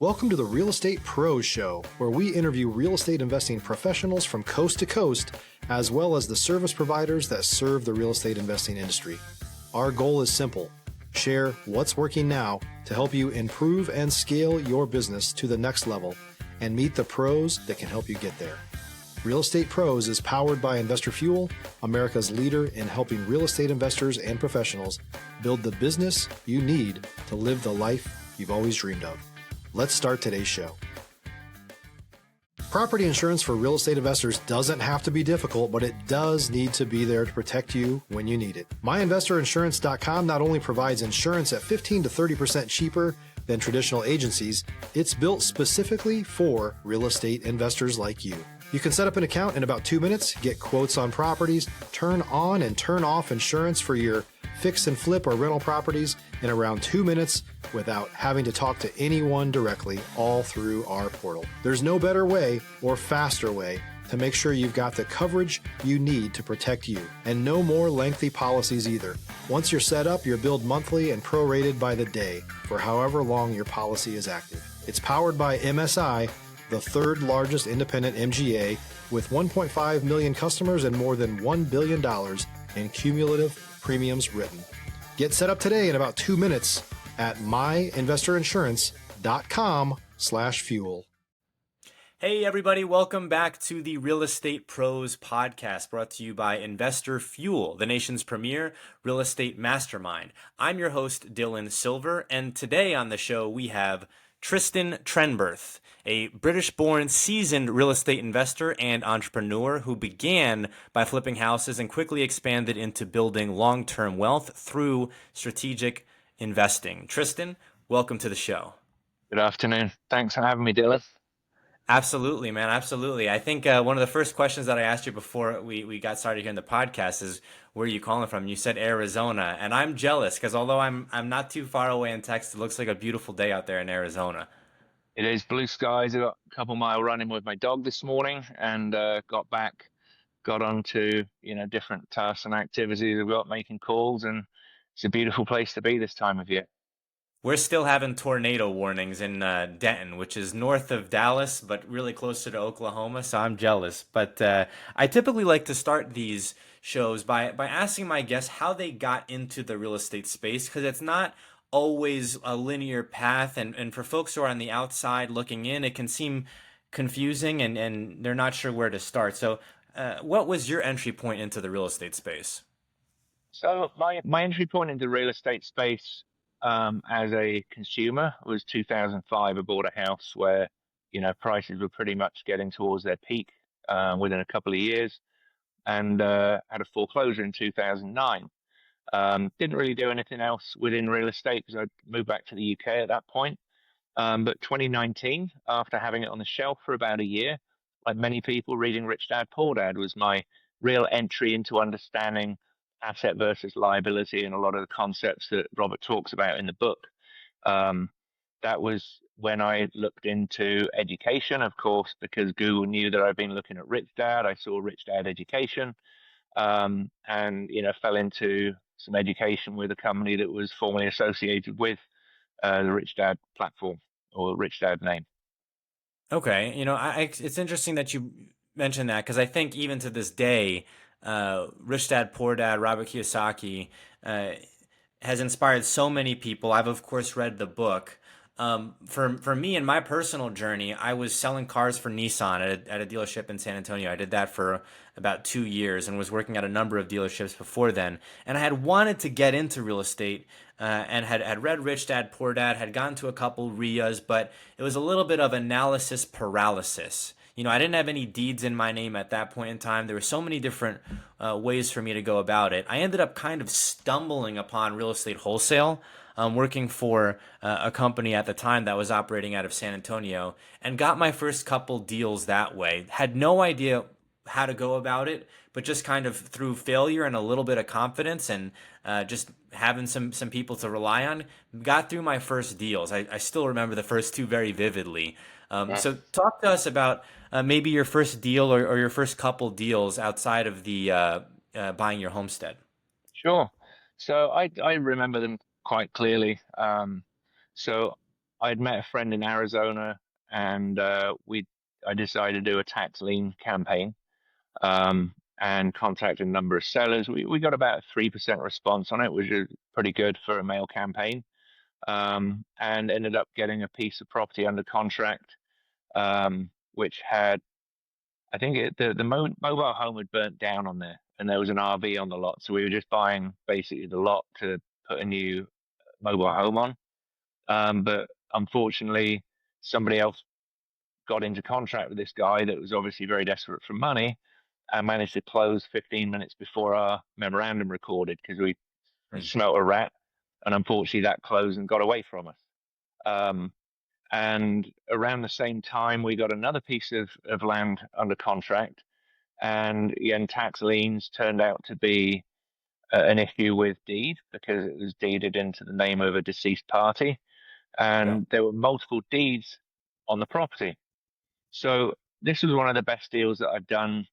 Welcome to the Real Estate Pros Show, where we interview real estate investing professionals from coast to coast, as well as the service providers that serve the real estate investing industry. Our goal is simple: share what's working now to help you improve and scale your business to the next level and meet the pros that can help you get there. Real Estate Pros is powered by Investor Fuel, America's leader in helping real estate investors and professionals build the business you need to live the life you've always dreamed of. Let's start today's show. Property insurance for real estate investors doesn't have to be difficult, but it does need to be there to protect you when you need it. MyInvestorInsurance.com not only provides insurance at 15 to 30% cheaper than traditional agencies, it's built specifically for real estate investors like you. You can set up an account in about 2 minutes, get quotes on properties, turn on and turn off insurance for your fix and flip or rental properties in around 2 minutes without having to talk to anyone directly, all through our portal. There's no better way or faster way to make sure you've got the coverage you need to protect you, and no more lengthy policies either. Once you're set up, you're billed monthly and prorated by the day for however long your policy is active. It's powered by MSI, the third largest independent MGA, with 1.5 million customers and more than $1 billion in cumulative premiums written. Get set up today in about 2 minutes at myinvestorinsurance.com/fuel. Hey everybody, welcome back to the Real Estate Pros podcast, brought to you by Investor Fuel, the nation's premier real estate mastermind. I'm your host, Dylan Silver, and today on the show we have Trystan Trenberth, a British-born seasoned real estate investor and entrepreneur who began by flipping houses and quickly expanded into building long-term wealth through strategic investing. Trystan, welcome to the show. Good afternoon. Thanks for having me, Dylan. Absolutely, man. Absolutely. I think one of the first questions that I asked you before we got started here in the podcast is, where are you calling from? You said Arizona, and I'm jealous because although I'm not too far away in Texas, it looks like a beautiful day out there in Arizona. It is blue skies. I got a couple mile running with my dog this morning, and got on to different tasks and activities. I've got making calls, and it's a beautiful place to be this time of year. We're still having tornado warnings in Denton, which is north of Dallas, but really closer to Oklahoma, so I'm jealous. But I typically like to start these shows by asking my guests how they got into the real estate space, because it's not always a linear path, and for folks who are on the outside looking in, it can seem confusing and they're not sure where to start. So what was your entry point into the real estate space? So my entry point into the real estate space as a consumer was 2005. I bought a house where prices were pretty much getting towards their peak within a couple of years, and had a foreclosure in 2009. Didn't really do anything else within real estate because I moved back to the UK at that point. But 2019, after having it on the shelf for about a year, like many people, reading Rich Dad Poor Dad was my real entry into understanding asset versus liability and a lot of the concepts that Robert talks about in the book. That was when I looked into education, of course, because Google knew that I'd been looking at Rich Dad. I saw Rich Dad Education, and fell into some education with a company that was formerly associated with the Rich Dad platform or Rich Dad name. Okay, it's interesting that you mentioned that, because I think even to this day, Rich Dad Poor Dad, Robert Kiyosaki, has inspired so many people. I've of course read the book. For me in my personal journey, I was selling cars for Nissan at a dealership in San Antonio. I did that for about 2 years and was working at a number of dealerships before then. And I had wanted to get into real estate, and had read Rich Dad Poor Dad, had gone to a couple RIAs, but it was a little bit of analysis paralysis. I didn't have any deeds in my name at that point in time. There were so many different ways for me to go about it. I ended up kind of stumbling upon real estate wholesale, working for a company at the time that was operating out of San Antonio, and got my first couple deals that way. Had no idea how to go about it, but just kind of through failure and a little bit of confidence and just having some people to rely on, got through my first deals. I still remember the first two very vividly. So talk to us about maybe your first deal or your first couple deals outside of the buying your homestead. Sure. So I remember them quite clearly. So I had met a friend in Arizona, and I decided to do a tax lien campaign, and contacted a number of sellers. We got about a 3% response on it, which is pretty good for a mail campaign, and ended up getting a piece of property under contract, which had, I think the mobile home had burnt down on there, and there was an RV on the lot. So we were just buying basically the lot to put a new mobile home on. But unfortunately, somebody else got into contract with this guy that was obviously very desperate for money, and managed to close 15 minutes before our memorandum recorded because we Hmm. smelt a rat. And unfortunately, that closed and got away from us. Um, and around the same time, we got another piece of land under contract. And again, tax liens turned out to be an issue with deed because it was deeded into the name of a deceased party. Yeah. And there were multiple deeds on the property. So this was one of the best deals that I've done,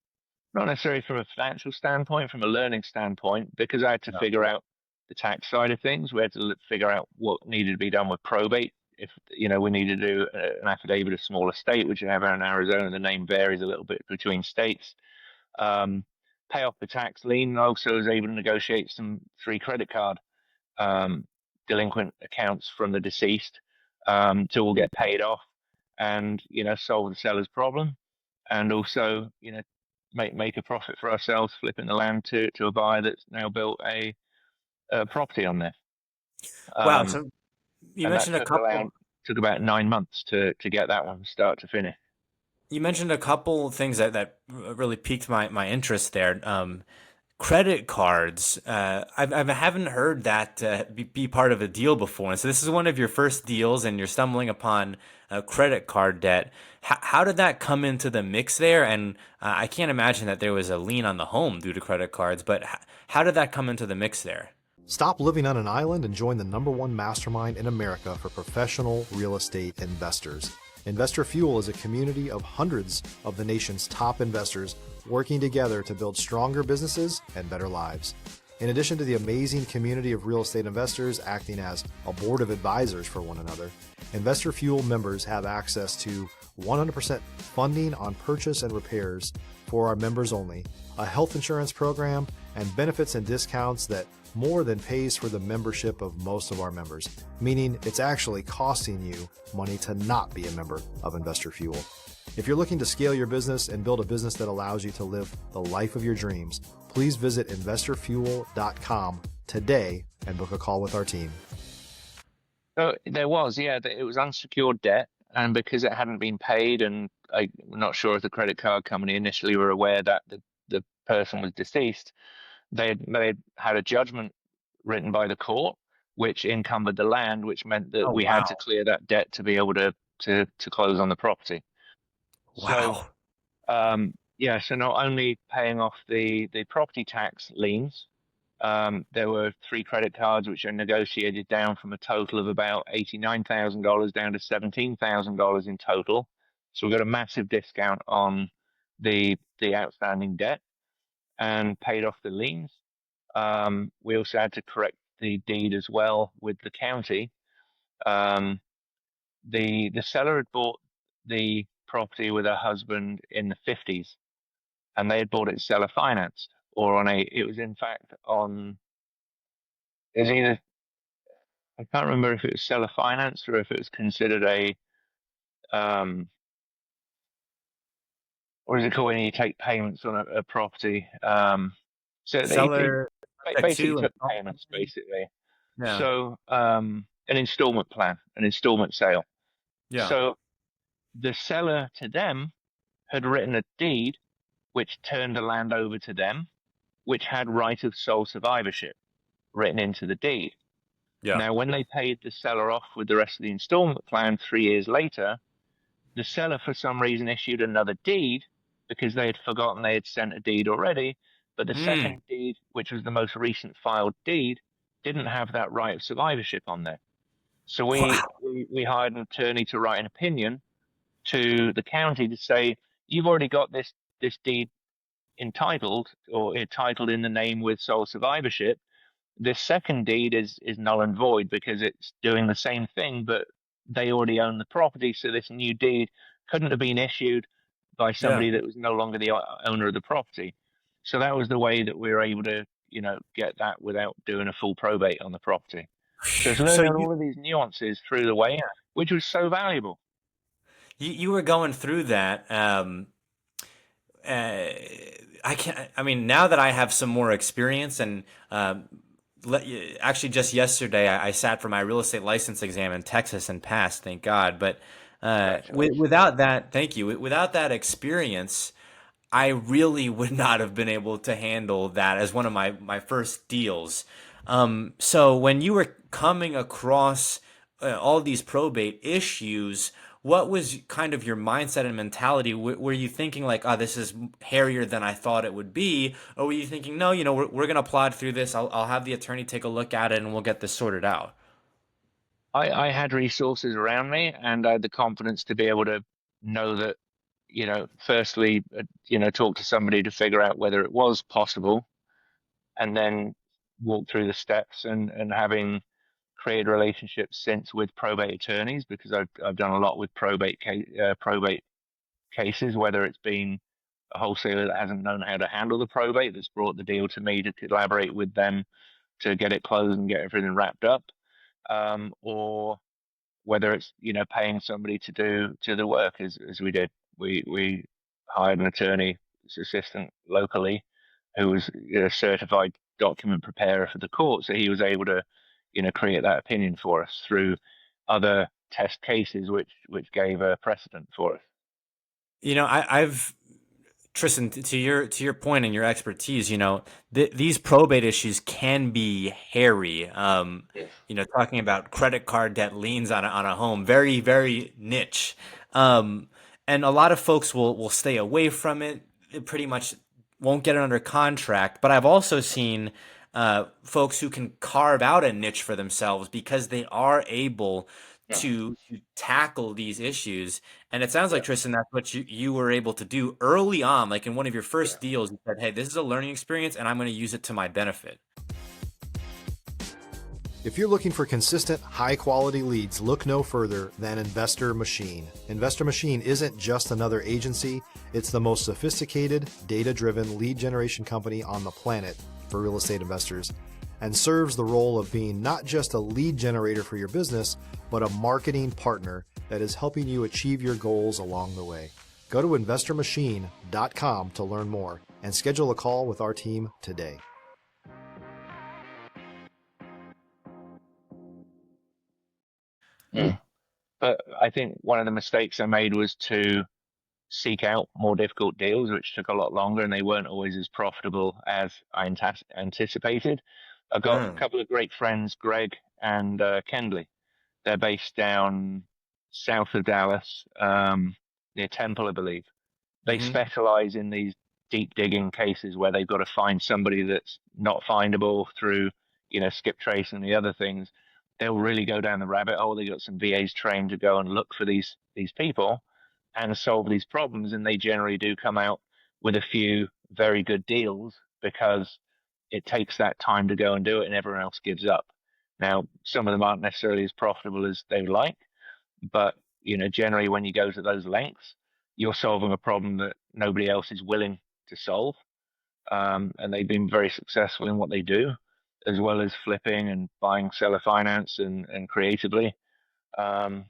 not necessarily from a financial standpoint, from a learning standpoint, because I had to Yeah. figure out the tax side of things. We had to figure out what needed to be done with probate. If we needed to do an affidavit of small estate, which you have in Arizona, the name varies a little bit between states. Um, Pay off the tax lien. I also was able to negotiate some 3 credit card um, delinquent accounts from the deceased to all get paid off, and solve the seller's problem, and also make a profit for ourselves, flipping the land to a buyer that's now built a property on there. Wow. Um, So you and that mentioned a couple. took about 9 months to get that one from start to finish. You mentioned a couple things that really piqued my interest there. Credit cards. I haven't heard that be part of a deal before. And so this is one of your first deals, and you're stumbling upon credit card debt. How did that come into the mix there? And I can't imagine that there was a lien on the home due to credit cards, but how did that come into the mix there? Stop living on an island and join the #1 mastermind in America for professional real estate investors. Investor Fuel is a community of hundreds of the nation's top investors working together to build stronger businesses and better lives. In addition to the amazing community of real estate investors acting as a board of advisors for one another, Investor Fuel members have access to 100% funding on purchase and repairs for our members only, a health insurance program, and benefits and discounts that more than pays for the membership of most of our members, meaning it's actually costing you money to not be a member of Investor Fuel. If you're looking to scale your business and build a business that allows you to live the life of your dreams, please visit investorfuel.com today and book a call with our team. So there was, yeah, it was unsecured debt, and because it hadn't been paid, and I'm not sure if the credit card company initially were aware that the person was deceased, they had a judgment written by the court, which encumbered the land, which meant that Oh, we had to wow. clear that debt to be able to close on the property. So Wow. yeah, so not only paying off the property tax liens, there were 3 credit cards which are negotiated down from a total of about $89,000 down to $17,000 in total. So we got a massive discount on the outstanding debt and paid off the liens. We also had to correct the deed as well with the county. Um, the seller had bought the property with her husband in the 50s, and they had bought it seller financed, or on a. It was in fact on. It was either, I can't remember if it was seller financed or if it was considered a what is it called when you take payments on a property? So they Seller subject basically to took installment payments plan? basically. Yeah. So an installment plan, an installment sale. Yeah. So the seller to them had written a deed which turned the land over to them, which had right of sole survivorship written into the deed. Yeah. Now, when they paid the seller off with the rest of the installment plan 3 years later, the seller, for some reason, issued another deed because they had forgotten they had sent a deed already. But the Mm. second deed, which was the most recent filed deed, didn't have that right of survivorship on there. So we, Wow. we, we hired an attorney to write an opinion to the county to say, you've already got this deed entitled or entitled in the name with sole survivorship. This second deed is null and void because it's doing the same thing, but they already own the property, so this new deed couldn't have been issued by Yeah. somebody that was no longer the owner of the property. So that was the way that we were able to, get that without doing a full probate on the property. So it's So learning all of these nuances through the way, which was so valuable. you were going through that. I can't. I mean, now that I have some more experience, and actually, just yesterday, I sat for my real estate license exam in Texas and passed, thank God. But Congratulations. without that, thank you. Without that experience, I really would not have been able to handle that as one of my first deals. So when you were coming across all these probate issues, what was kind of your mindset and mentality? Were you thinking like, oh, this is hairier than I thought it would be? Or were you thinking, no, we're going to plod through this. I'll have the attorney take a look at it and we'll get this sorted out? I had resources around me, and I had the confidence to be able to know that, firstly, talk to somebody to figure out whether it was possible, and then walk through the steps, and having created relationships since with probate attorneys, because I've done a lot with probate cases, whether it's been a wholesaler that hasn't known how to handle the probate that's brought the deal to me to collaborate with them to get it closed and get everything wrapped up, or whether it's paying somebody to do the work as we did. We hired an attorney assistant locally who was a certified document preparer for the court, so he was able to create that opinion for us through other test cases, which gave a precedent for us. I've Tristan, to your point and your expertise, these probate issues can be hairy. Yes. Talking about credit card debt liens on a home, very very niche, and a lot of folks will stay away from it. It pretty much won't get it under contract. But I've also seen folks who can carve out a niche for themselves because they are able Yeah. to tackle these issues. And it sounds Yeah. like, Tristan, that's what you were able to do early on. Like in one of your Yeah. first deals, you said, hey, this is a learning experience and I'm going to use it to my benefit. If you're looking for consistent, high-quality leads, look no further than Investor Machine. Investor Machine isn't just another agency. It's the most sophisticated, data-driven lead generation company on the planet for real estate investors, and serves the role of being not just a lead generator for your business, but a marketing partner that is helping you achieve your goals along the way. Go to investormachine.com to learn more and schedule a call with our team today. Mm. But I think one of the mistakes I made was to seek out more difficult deals, which took a lot longer, and they weren't always as profitable as I anticipated. I got a Mm. couple of great friends, Greg and Kendley. They're based down south of Dallas, near Temple, I believe. They Hmm. specialize in these deep digging cases where they've got to find somebody that's not findable through, skip trace and the other things. They'll really go down the rabbit hole. They got some VAs trained to go and look for these people and solve these problems, and they generally do come out with a few very good deals because it takes that time to go and do it, and everyone else gives up. Now, some of them aren't necessarily as profitable as they would like, but generally when you go to those lengths, you're solving a problem that nobody else is willing to solve. And they've been very successful in what they do, as well as flipping and buying seller finance and creatively, and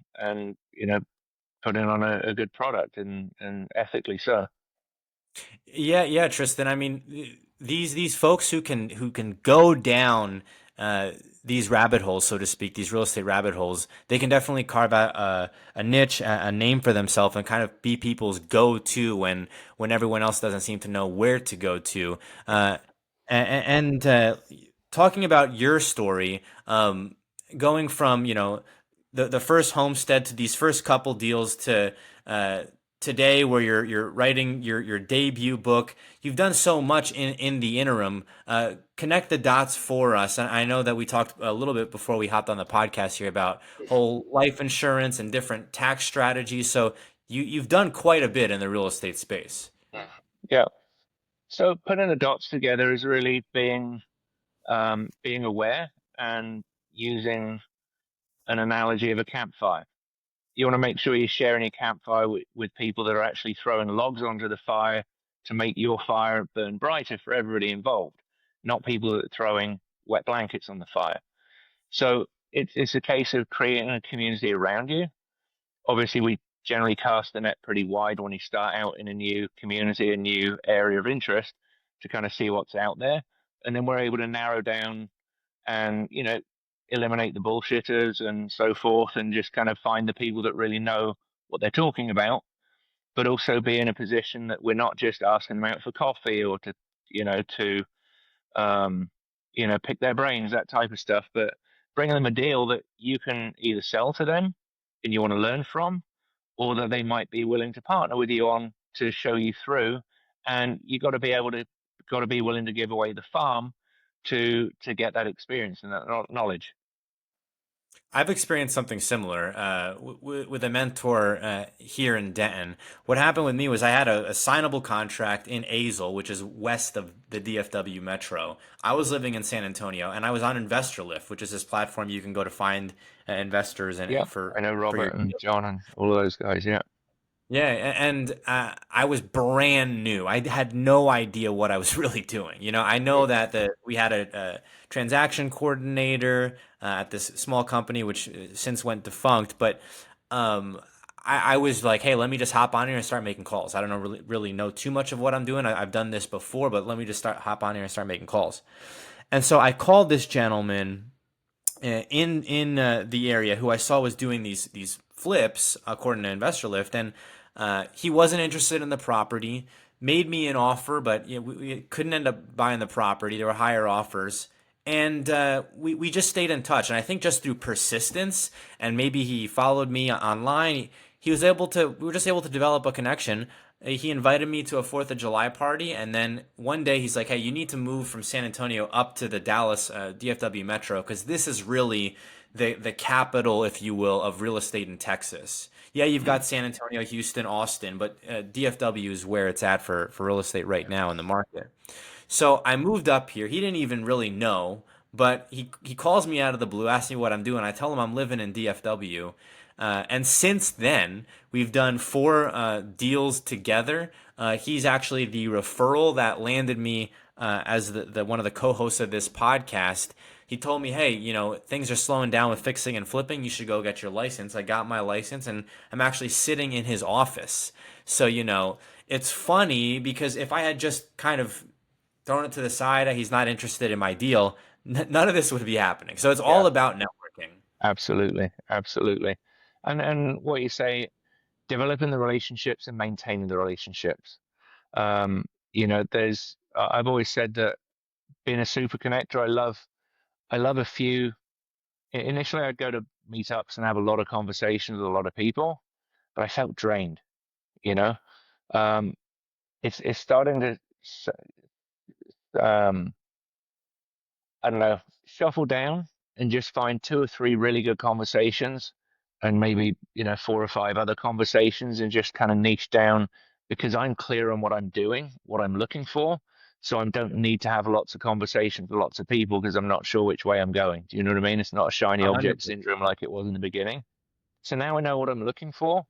putting on a good product and ethically so. Yeah, yeah, Tristan. I mean, these folks who can go down uh, these rabbit holes, so to speak, these real estate rabbit holes, they can definitely carve out a niche, a name for themselves, and kind of be people's go-to when everyone else doesn't seem to know where to go to. And talking about your story, going from the first homestead to these first couple deals to uh, today where you're writing your debut book. You've done so much in the interim. Connect the dots for us. I know that we talked a little bit before we hopped on the podcast here about whole life insurance and different tax strategies. So you've done quite a bit in the real estate space. Yeah. So putting the dots together is really being aware and using an analogy of a campfire. You want to make sure you're sharing your campfire with people that are actually throwing logs onto the fire to make your fire burn brighter for everybody involved, not people that are throwing wet blankets on the fire. So it's a case of creating a community around you. Obviously, we generally cast the net pretty wide when you start out in a new community, a new area of interest, to kind of see what's out there. And then we're able to narrow down and, eliminate the bullshitters and so forth, and just kind of find the people that really know what they're talking about, but also be in a position that we're not just asking them out for coffee or to, to um, pick their brains, that type of stuff, but bringing them a deal that you can either sell to them and you want to learn from, or that they might be willing to partner with you on to show you through. And you got to be willing to give away the farm to get that experience and that knowledge. I've experienced something similar with a mentor here in Denton. What happened with me was I had a signable contract in Azle, which is west of the DFW Metro. I was living in San Antonio, and I was on Investor Lift, which is this platform you can go to find investors Yeah, and I know for your Robert and John and all of those guys. Yeah, yeah, and I was brand new. I had no idea what I was really doing. I know that we had a transaction coordinator at this small company, which since went defunct. But um, I was like, hey, let me just hop on here and start making calls. I don't know really know too much of what I'm doing. I've done this before, but let me just hop on here and start making calls. And so I called this gentleman in the area who I saw was doing these flips according to Investor Lift, and he wasn't interested in the property. Made me an offer, but we couldn't end up buying the property. There were higher offers, and we just stayed in touch. And I think just through persistence, and maybe he followed me online, he was able to. We were just able to develop a connection. He invited me to a 4th of July party, and then one day he's like, hey, you need to move from San Antonio up to the Dallas DFW Metro because this is really the capital, if you will, of real estate in Texas. Yeah, you've got San Antonio, Houston, Austin, but DFW is where it's at for real estate right now in the market. So I moved up here. He didn't even really know, but he calls me out of the blue, asks me what I'm doing. I tell him I'm living in DFW. And since then, we've done 4 deals together. He's actually the referral that landed me as the one of the co-hosts of this podcast. He told me, hey, things are slowing down with fixing and flipping. You should go get your license. I got my license, and I'm actually sitting in his office. So, it's funny because if I had just kind of thrown it to the side, he's not interested in my deal, none of this would be happening. So it's yeah, all about networking. absolutely, absolutely. And what you say, developing the relationships and maintaining the relationships. There's I've always said that being a super connector, I love a few. Initially, I'd go to meetups and have a lot of conversations with a lot of people, but I felt drained. You know, um, it's starting to um, I don't know, shuffle down and just find 2 or 3 really good conversations and maybe, 4 or 5 other conversations and just kind of niche down because I'm clear on what I'm doing, what I'm looking for. So I don't need to have lots of conversations with lots of people because I'm not sure which way I'm going. Do you know what I mean? It's not a shiny object 100%. syndrome like it was in the beginning. So now I know what I'm looking for,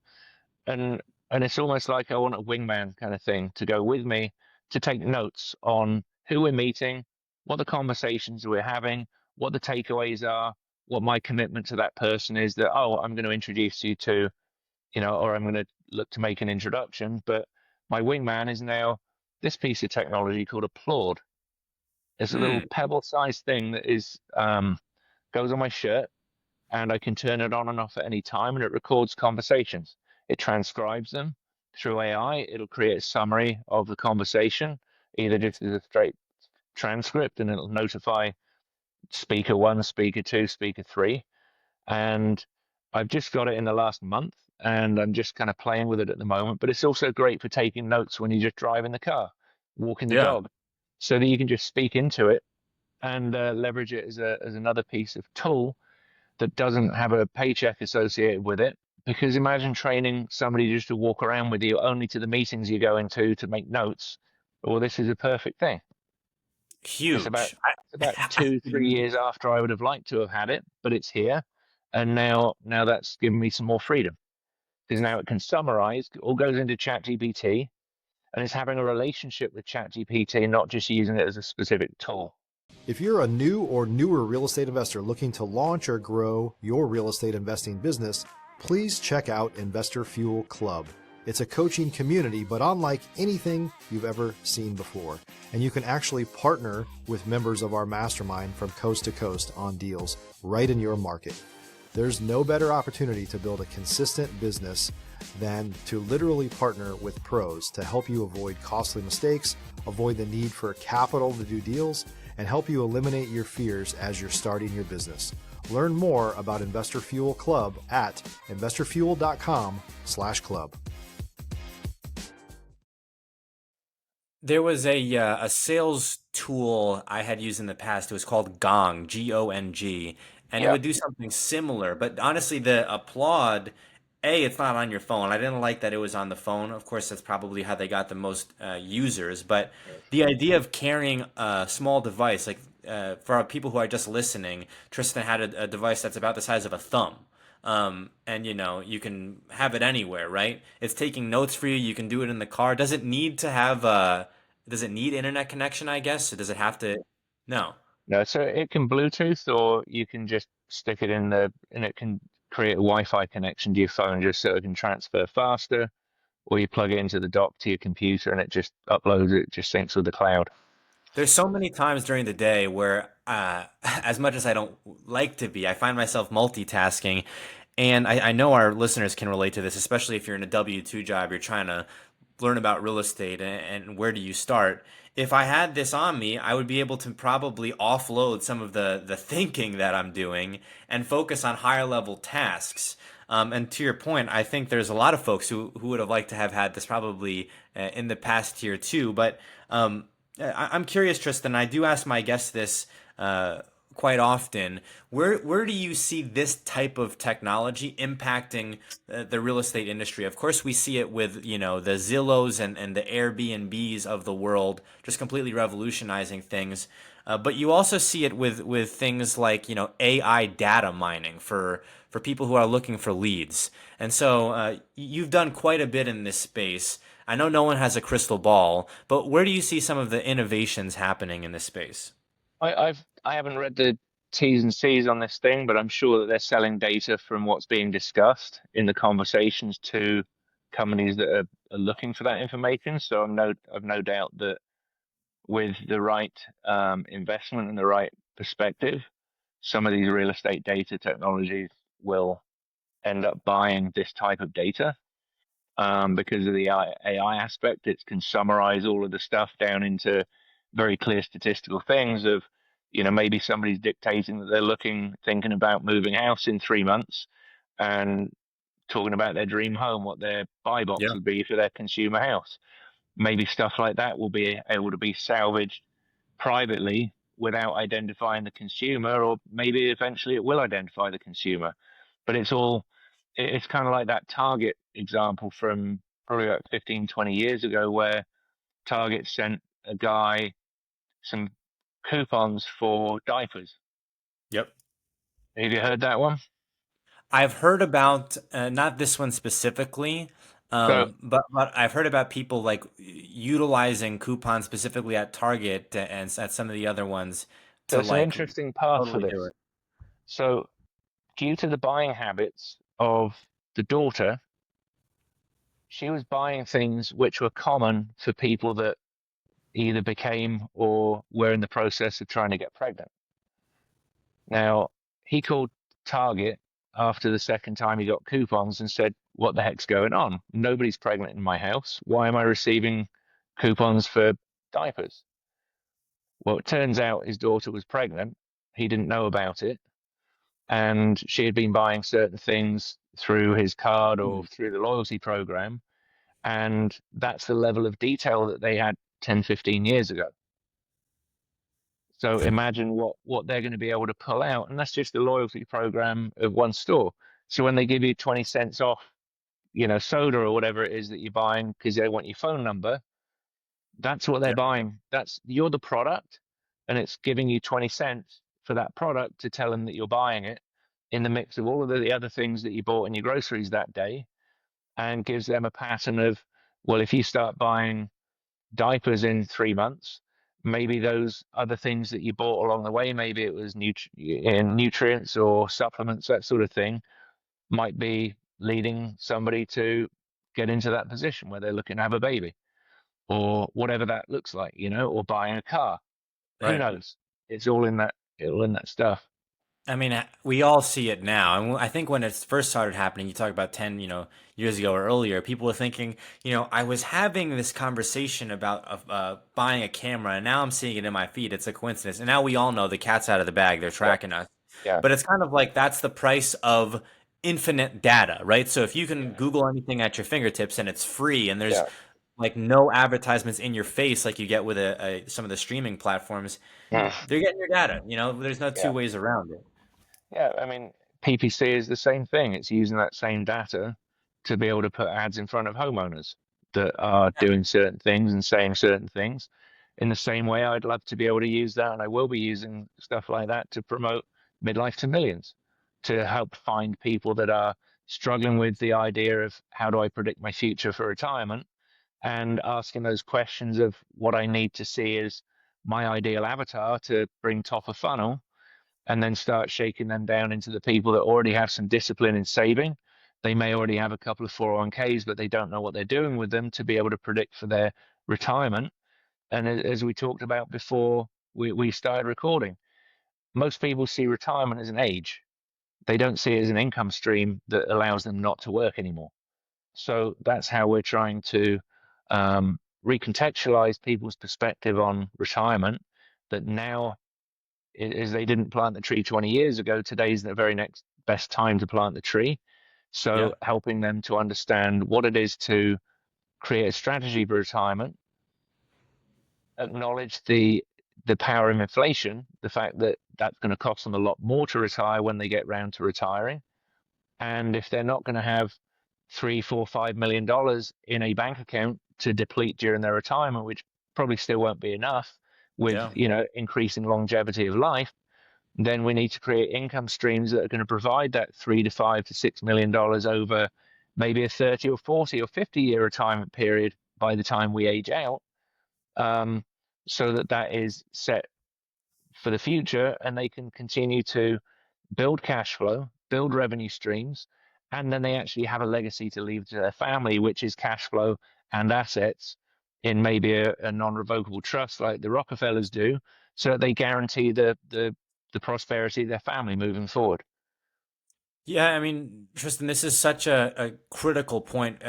and and it's almost like I want a wingman kind of thing to go with me to take notes on who we're meeting, what the conversations we're having, what the takeaways are, what my commitment to that person is that, oh, I'm going to introduce you to, or I'm going to look to make an introduction, but my wingman is now this piece of technology called Applaud. It's a little Mm, pebble-sized thing that is goes on my shirt, and I can turn it on and off at any time, and it records conversations. It transcribes them through AI. It'll create a summary of the conversation, either just as a straight transcript, and it'll notify speaker one, speaker two, speaker three. And I've just got it in the last month, and I'm just kind of playing with it at the moment. But it's also great for taking notes when you're just driving the car, walking the yeah. dog, so that you can just speak into it and leverage it as another piece of tool that doesn't have a paycheck associated with it. Because imagine training somebody just to walk around with you only to the meetings you go into to make notes. Well, this is a perfect thing. It's about Huge. it's about 2, 3 years after I would have liked to have had it, but it's here, and now that's given me some more freedom. because now it can summarize, it all goes into ChatGPT, and it's having a relationship with ChatGPT, not just using it as a specific tool. If you're a new or newer real estate investor looking to launch or grow your real estate investing business, please check out Investor Fuel Club. It's a coaching community, but unlike anything you've ever seen before. And you can actually partner with members of our mastermind from coast to coast on deals right in your market. There's no better opportunity to build a consistent business than to literally partner with pros to help you avoid costly mistakes, avoid the need for capital to do deals, and help you eliminate your fears as you're starting your business. Learn more about Investor Fuel Club at investorfuel.com/club. There was a sales tool I had used in the past. It was called Gong, Gong, and it Yeah. would do something similar. But honestly, the applaud, it's not on your phone. I didn't like that it was on the phone. Of course, that's probably how they got the most users. But the idea of carrying a small device, like for our people who are just listening, Trystan had a device that's about the size of a thumb. And you can have it anywhere, right? It's taking notes for you. You can do it in the car. Does it need internet connection, I guess? Or does it have to? No. No, so it can Bluetooth, or you can just stick it in and it can create a Wi-Fi connection to your phone just so it can transfer faster, or you plug it into the dock to your computer and it just uploads it, just syncs with the cloud. There's so many times during the day where, as much as I don't like to be, I find myself multitasking. And I know our listeners can relate to this, especially if you're in a W-2 job, you're trying to learn about real estate and where do you start. If I had this on me, I would be able to probably offload some of the thinking that I'm doing and focus on higher level tasks. And to your point, I think there's a lot of folks who would have liked to have had this probably in the past year too. But I'm curious, Trystan. I do ask my guests this quite often. Where do you see this type of technology impacting the real estate industry? Of course, we see it with the Zillows and the Airbnbs of the world, just completely revolutionizing things. But you also see it with things like AI data mining for people who are looking for leads. And so you've done quite a bit in this space. I know no one has a crystal ball, but where do you see some of the innovations happening in this space? I haven't read the T's and C's on this thing, but I'm sure that they're selling data from what's being discussed in the conversations to companies that are looking for that information. So I've no doubt that with the right investment and the right perspective, some of these real estate data technologies will end up buying this type of data because of the AI aspect. It can summarize all of the stuff down into very clear statistical things of, maybe somebody's dictating that thinking about moving house in 3 months and talking about their dream home, what their buy box Yeah. would be for their consumer house. Maybe stuff like that will be able to be salvaged privately without identifying the consumer, or maybe eventually it will identify the consumer. But it's kind of like that Target example from probably about 15, 20 years ago, where Target sent a guy some coupons for diapers. Yep. Have you heard that one? I've heard about not this one specifically, So but I've heard about people like utilizing coupons specifically at Target and at some of the other ones to there's an like interesting path for totally do this. it. So due to the buying habits of the daughter, she was buying things which were common for people that either became or were in the process of trying to get pregnant. Now, he called Target after the second time he got coupons and said, "What the heck's going on? Nobody's pregnant in my house. Why am I receiving coupons for diapers?" Well, it turns out his daughter was pregnant. He didn't know about it. And she had been buying certain things through his card or Hmm. through the loyalty program. And that's the level of detail that they had 10, 15 years ago. So imagine what they're going to be able to pull out, and that's just the loyalty program of one store. So when they give you 20 cents off, soda or whatever it is that you're buying because they want your phone number, that's what they're Yep. buying. You're the product, and it's giving you 20 cents for that product to tell them that you're buying it in the mix of all of the other things that you bought in your groceries that day. and gives them a pattern of, well, if you start buying diapers in 3 months, maybe those other things that you bought along the way, maybe it was nutrients or supplements, that sort of thing, might be leading somebody to get into that position where they're looking to have a baby or whatever that looks like, or buying a car. Who Right. knows? It's all in that stuff. I mean, we all see it now, and I think when it first started happening, you talk about 10, years ago or earlier, people were thinking, I was having this conversation about buying a camera, and now I'm seeing it in my feed. It's a coincidence, and now we all know the cat's out of the bag. They're Yeah, tracking us, yeah, but it's kind of like that's the price of infinite data, right? So if you can yeah, Google anything at your fingertips and it's free, and there's yeah. like no advertisements in your face like you get with some of the streaming platforms, Mm. they're getting your data. There's no two Yeah. ways around it. Yeah, I mean, PPC is the same thing. It's using that same data to be able to put ads in front of homeowners that are doing certain things and saying certain things. In the same way, I'd love to be able to use that, and I will be using stuff like that to promote midlife to millions, to help find people that are struggling with the idea of how do I predict my future for retirement, and asking those questions of what I need to see as my ideal avatar to bring top of funnel, and then start shaking them down into the people that already have some discipline in saving. They may already have a couple of 401ks, but they don't know what they're doing with them to be able to predict for their retirement. And as we talked about before we started recording, most people see retirement as an age. They don't see it as an income stream that allows them not to work anymore. So that's how we're trying to recontextualize people's perspective on retirement. That now is they didn't plant the tree 20 years ago. Today's the very next best time to plant the tree. Yeah. So helping them to understand what it is to create a strategy for retirement, acknowledge the power of inflation, the fact that that's going to cost them a lot more to retire when they get round to retiring. And if they're not going to have 3, 4, 5 million dollars in a bank account to deplete during their retirement, which probably still won't be enough with, Yeah. increasing longevity of life, then we need to create income streams that are going to provide that 3 to 5 to 6 million dollars over maybe a 30 or 40 or 50-year retirement period by the time we age out, um, so that is set for the future and they can continue to build cash flow, build revenue streams, and then they actually have a legacy to leave to their family, which is cash flow and assets in maybe a non-revocable trust like the Rockefellers do, so that they guarantee the prosperity of their family moving forward. Yeah, I mean, Tristan, this is such a critical point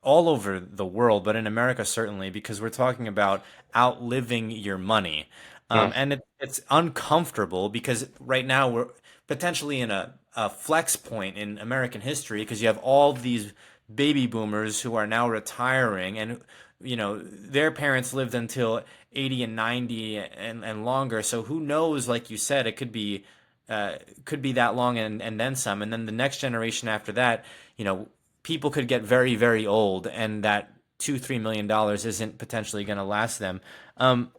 all over the world, but in America certainly, because we're talking about outliving your money. Mm, And it's uncomfortable because right now we're potentially in a flex point in American history because you have all these baby boomers who are now retiring and their parents lived until 80 and 90 and longer. So who knows, like you said, it could be that long and then some. And then the next generation after that, people could get very, very old, and that $2, $3 million isn't potentially going to last them. Um,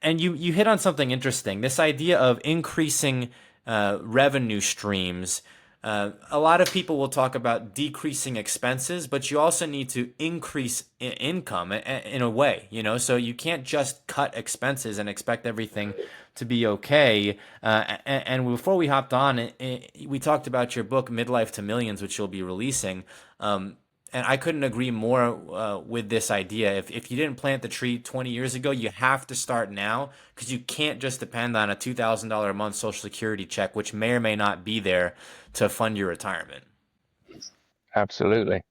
and you hit on something interesting. This idea of increasing revenue streams. A lot of people will talk about decreasing expenses, but you also need to increase income in a way, so you can't just cut expenses and expect everything to be okay. And before we hopped on, we talked about your book, Midlife to Millions, which you'll be releasing. And I couldn't agree more with this idea. If you didn't plant the tree 20 years ago, you have to start now because you can't just depend on a $2,000 a month Social Security check, which may or may not be there to fund your retirement. absolutely.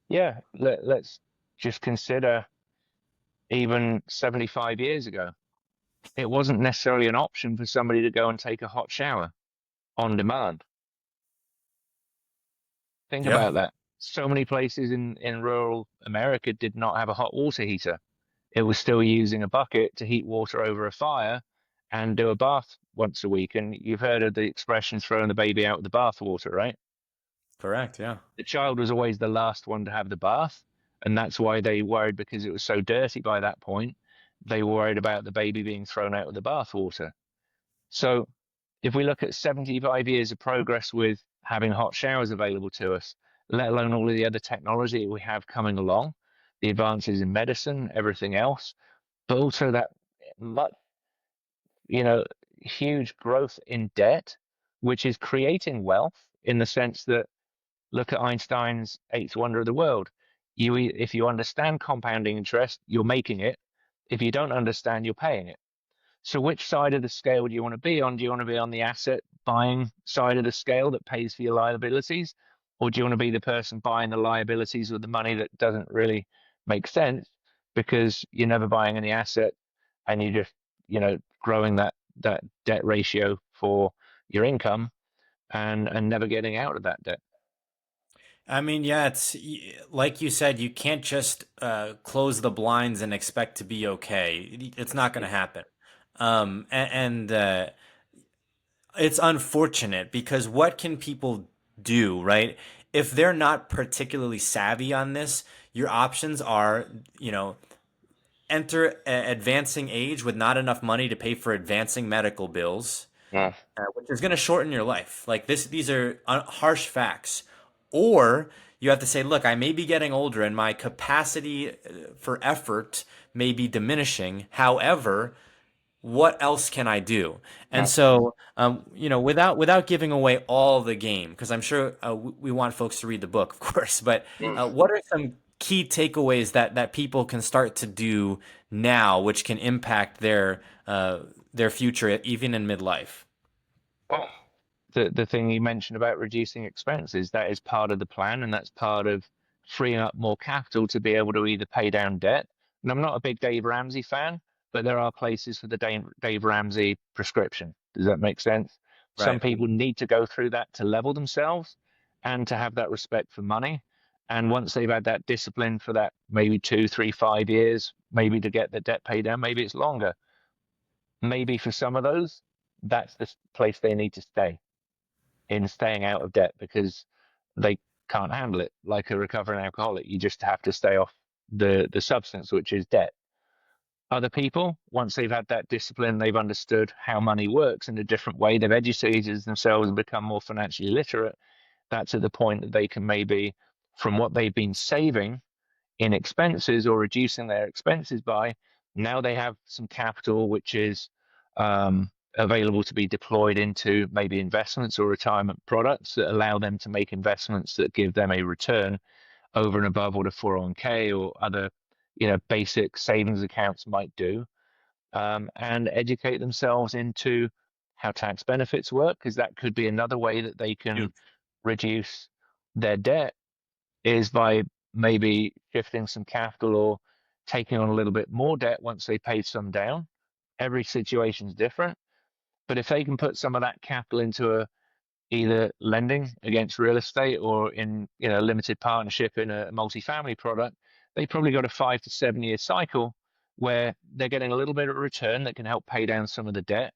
Yeah, let's just consider even 75 years ago. It wasn't necessarily an option for somebody to go and take a hot shower on demand. Think Yeah, about that. So many places in rural America did not have a hot water heater. It was still using a bucket to heat water over a fire and do a bath once a week. And you've heard of the expression throwing the baby out with the bath water, right? correct. Yeah, The child was always the last one to have the bath. And that's why they worried, because it was so dirty by that point. They were worried about the baby being thrown out with the bath water. So if we look at 75 years of progress with having hot showers available to us, let alone all of the other technology we have coming along, the advances in medicine, everything else, but also that much, you know, huge growth in debt, which is creating wealth in the sense that look at Einstein's eighth wonder of the world. If you understand compounding interest, you're making it. If you don't understand, you're paying it. So which side of the scale do you want to be on? Do you want to be on the asset buying side of the scale that pays for your liabilities? Or do you want to be the person buying the liabilities with the money that doesn't really make sense because you're never buying any asset and you're just, growing that debt ratio for your income and never getting out of that debt? I mean, yeah, like you said, you can't just close the blinds and expect to be okay. It's not going to happen. And it's unfortunate because what can people do, right? If they're not particularly savvy on this, your options are, you know, enter advancing age with not enough money to pay for advancing medical bills, Yeah. which is going to shorten your life. Like this, these are harsh facts. Or you have to say, look, I may be getting older and my capacity for effort may be diminishing. However, what else can I do? And Yeah. so, without giving away all the game, because I'm sure we want folks to read the book, of course. But what are some key takeaways that people can start to do now, which can impact their future, even in midlife? Well, the thing you mentioned about reducing expenses, that is part of the plan, and that's part of freeing up more capital to be able to either pay down debt. And I'm not a big Dave Ramsey fan, but there are places for the Dave Ramsey prescription. Does that make sense? Some Right. people need to go through that to level themselves and to have that respect for money. And once they've had that discipline for that maybe 2, 3, 5 years, maybe to get the debt paid down, maybe it's longer. Maybe for some of those, that's the place they need to stay in staying out of debt because they can't handle it. Like a recovering alcoholic, you just have to stay off the substance, which is debt. Other people, once they've had that discipline, they've understood how money works in a different way, they've educated themselves and become more financially literate. That's at the point that they can maybe, from what they've been saving in expenses or reducing their expenses by, now they have some capital which is available to be deployed into maybe investments or retirement products that allow them to make investments that give them a return over and above what a 401k or other, basic savings accounts might do, and educate themselves into how tax benefits work, because that could be another way that they can Huge. reduce their debt is by maybe shifting some capital or taking on a little bit more debt once they pay some down. Every situation is different, but if they can put some of that capital into either lending against real estate or in limited partnership in a multifamily product, they probably got a 5 to 7 year cycle where they're getting a little bit of return that can help pay down some of the debt.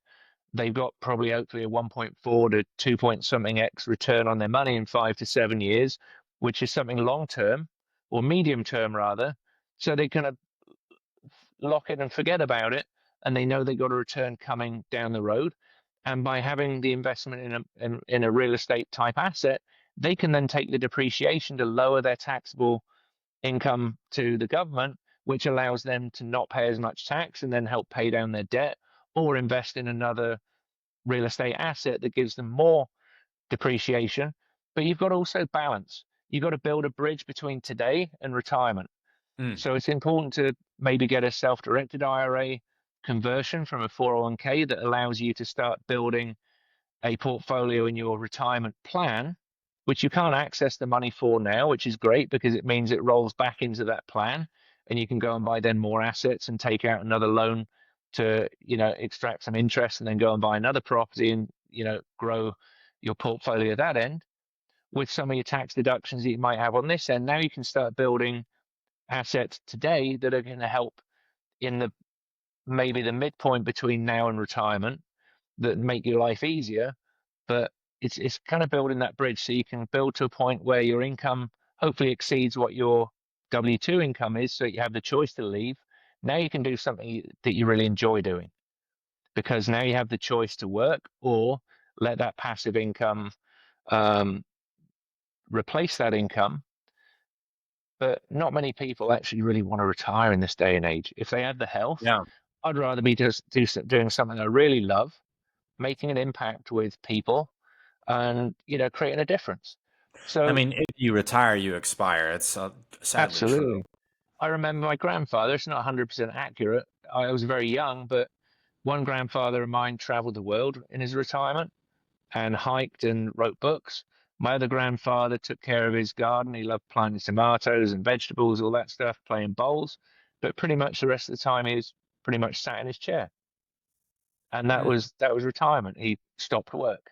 They've got probably hopefully a 1.4 to 2 point something X return on their money in 5 to 7 years, which is something long term or medium term rather. So they kind of lock it and forget about it, and they know they got a return coming down the road. And by having the investment in a real estate type asset, they can then take the depreciation to lower their taxable income to the government, which allows them to not pay as much tax and then help pay down their debt or invest in another real estate asset that gives them more depreciation. But you've got to also balance. You've got to build a bridge between today and retirement. Mm. So it's important to maybe get a self-directed IRA conversion from a 401k that allows you to start building a portfolio in your retirement plan, which you can't access the money for now, which is great because it means it rolls back into that plan and you can go and buy then more assets and take out another loan to, extract some interest and then go and buy another property and, grow your portfolio that end. With some of your tax deductions that you might have on this end, now you can start building assets today that are going to help in the maybe the midpoint between now and retirement that make your life easier. But it's kind of building that bridge so you can build to a point where your income hopefully exceeds what your W-2 income is, so you have the choice to leave. Now you can do something that you really enjoy doing because now you have the choice to work or let that passive income um, replace that income. But not many people actually really want to retire in this day and age. If they had the health, Yeah. I'd rather be just doing something I really love, making an impact with people, and creating a difference. I So mean, if you retire, you expire. It's sadly true. absolutely. I remember my grandfather. It's not 100% accurate. I was very young, but one grandfather of mine traveled the world in his retirement and hiked and wrote books. My other grandfather took care of his garden. He loved planting tomatoes and vegetables, all that stuff, playing bowls. But pretty much the rest of the time, he was pretty much sat in his chair, and that Mm, was retirement. He stopped work.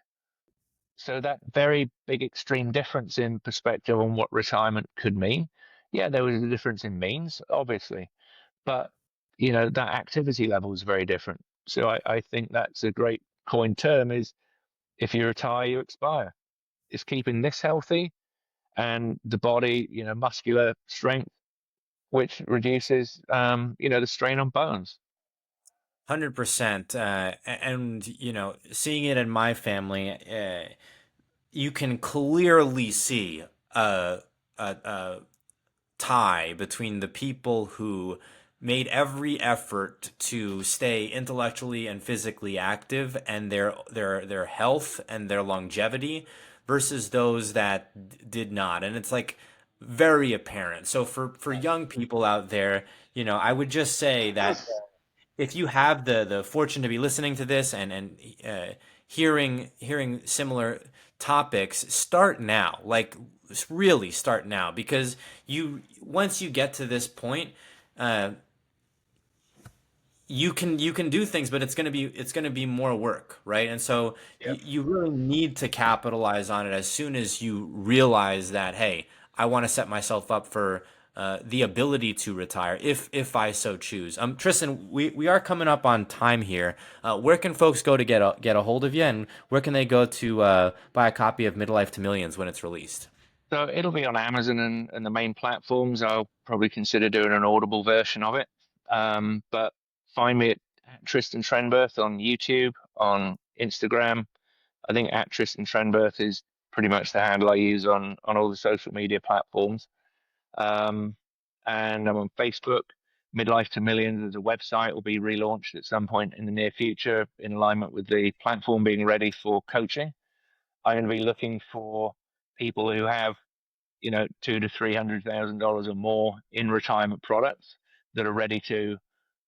So that very big extreme difference in perspective on what retirement could mean. Yeah, there was a difference in means, obviously, but that activity level is very different. So I think that's a great coin term is if you retire, you expire. It's keeping this healthy and the body, muscular strength, which reduces, the strain on bones. 100%. And, seeing it in my family, you can clearly see a tie between the people who made every effort to stay intellectually and physically active and their health and their longevity versus those that did not. And it's like very apparent. So for young people out there, I would just say that if you have the fortune to be listening to this and hearing similar topics, start now. Like really start now, because once you get to this point, uh, you can do things, but it's gonna be more work, right? And so Yep. you really need to capitalize on it as soon as you realize that, hey, I want to set myself up for the ability to retire if I so choose. Tristan, we are coming up on time here. Where can folks go to get a hold of you, and where can they go to buy a copy of Midlife to Millions when it's released? So it'll be on Amazon and the main platforms. I'll probably consider doing an Audible version of it. But find me at Trystan Trenberth on YouTube, on Instagram. I think at Trystan Trenberth is pretty much the handle I use on all the social media platforms. Um, and I'm on Facebook. Midlife to Millions as a website will be relaunched at some point in the near future in alignment with the platform being ready for coaching. I'm going to be looking for people who have, two to $300,000 or more in retirement products that are ready to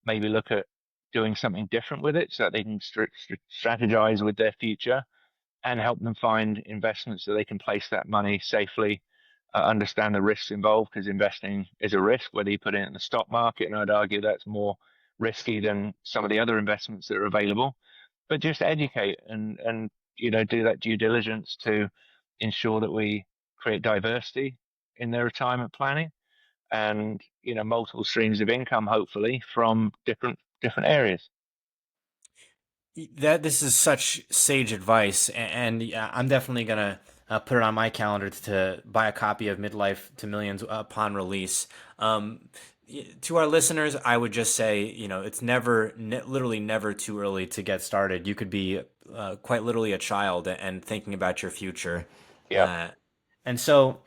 maybe look at doing something different with it so that they can strategize with their future and help them find investments so they can place that money safely, understand the risks involved because investing is a risk, whether you put it in the stock market, and I'd argue that's more risky than some of the other investments that are available. But just educate and do that due diligence to ensure that we create diversity in their retirement planning and multiple streams of income, hopefully from different areas. This is such sage advice, and yeah, I'm definitely gonna put it on my calendar to buy a copy of Midlife to Millions upon release. To our listeners, I would just say, it's literally never too early to get started. You could be quite literally a child and thinking about your future. Yeah. Uh, and so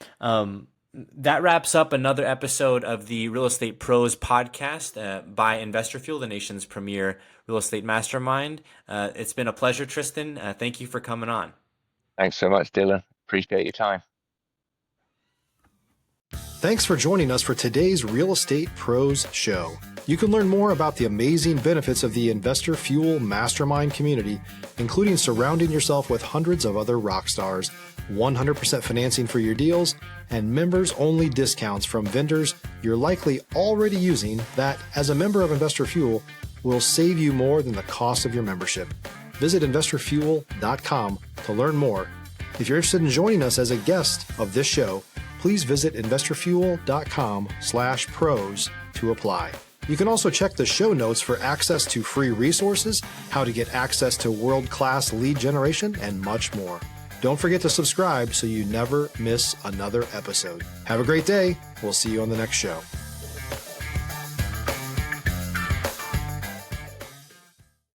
that wraps up another episode of the Real Estate Pros podcast by Investor Fuel, the nation's premier real estate mastermind. It's been a pleasure, Tristan. Thank you for coming on. Thanks so much, Dylan. Appreciate your time. Thanks for joining us for today's Real Estate Pros show. You can learn more about the amazing benefits of the Investor Fuel Mastermind community, including surrounding yourself with hundreds of other rock stars, 100% financing for your deals, and members-only discounts from vendors you're likely already using that, as a member of Investor Fuel, will save you more than the cost of your membership. Visit investorfuel.com to learn more. If you're interested in joining us as a guest of this show, please visit investorfuel.com/pros to apply. You can also check the show notes for access to free resources, how to get access to world-class lead generation, and much more. Don't forget to subscribe so you never miss another episode. Have a great day. We'll see you on the next show.